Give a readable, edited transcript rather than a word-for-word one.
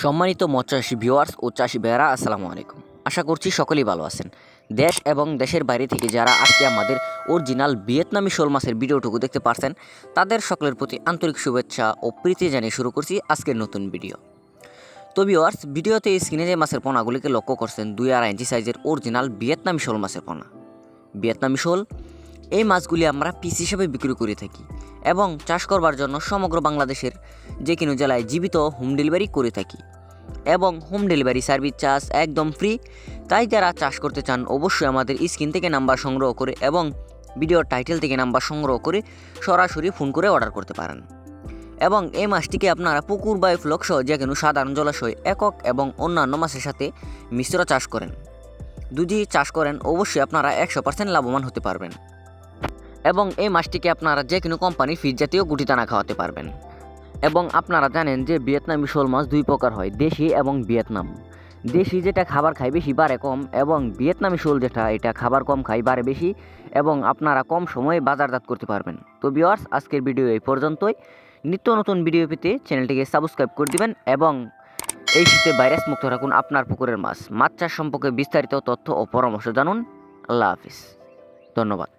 সম্মানিত মৎস্যচাষী ভিউয়ার্স ও চাষি ভাইয়েরা আসসালামু আলাইকুম। আশা করছি সকলেই ভালো আছেন। দেশ এবং দেশের বাইরে থেকে যারা আজকে আমাদের অরিজিনাল ভিয়েতনামি শোল মাছের ভিডিওটুকু দেখতে পারছেন, তাদের সকলের প্রতি আন্তরিক শুভেচ্ছা ও প্রীতি জানিয়ে শুরু করছি আজকের নতুন ভিডিও। তো ভিউয়ার্স, ভিডিওতে স্ক্রিনে যে মাছের পোনাগুলিকে লক্ষ্য করছেন 2.5 ইঞ্চি সাইজের অরিজিনাল ভিয়েতনামি শোল মাছের পোনা। ভিয়েতনামি শোল এই মাছগুলি আমরা পিস হিসেবে বিক্রি করে থাকি এবং চাষ করবার জন্য সমগ্র বাংলাদেশের যে কোনো জেলায় জীবিত হোম ডেলিভারি করে থাকি এবং হোম ডেলিভারি সার্ভিস চার্জ একদম ফ্রি। তাই যারা চাষ করতে চান অবশ্যই আমাদের স্ক্রিন থেকে নাম্বার সংগ্রহ করে এবং ভিডিওর টাইটেল থেকে নাম্বার সংগ্রহ করে সরাসরি ফোন করে অর্ডার করতে পারেন। এবং এই মাছটিকে আপনারা পুকুর বা ফ্লক সহ যে কোনো সাধারণ জলাশয় একক এবং অন্যান্য মাছের সাথে মিশ্র চাষ করেন। যদি চাষ করেন অবশ্যই আপনারা 100% লাভবান হতে পারবেন এবং এই মাছটিকে আপনারা যে কোনো কোম্পানির ফিড জাতীয় গুটি দানা খাওয়াতে পারবেন। এবং আপনারা জানেন যে ভিয়েতনামি শোল মাছ দুই প্রকার হয়, দেশি এবং ভিয়েতনাম। দেশি যেটা খাবার খায় বেশি বাড়ে কম, এবং ভিয়েতনামি শোল যেটা এটা খাবার কম খায় বাড়ে বেশি, এবং আপনারা কম সময়ে বাজারজাত করতে পারবেন। তো ভিউয়ার্স, আজকের ভিডিও এই পর্যন্তই। নিত্য নতুন ভিডিও পেতে চ্যানেলটিকে সাবস্ক্রাইব করে দিবেন এবং এই শীতে ভাইরাস মুক্ত রাখুন আপনার পুকুরের মাছ চাষ সম্পর্কে বিস্তারিত তথ্য ও পরামর্শ জানুন। আল্লাহ হাফিজ, ধন্যবাদ।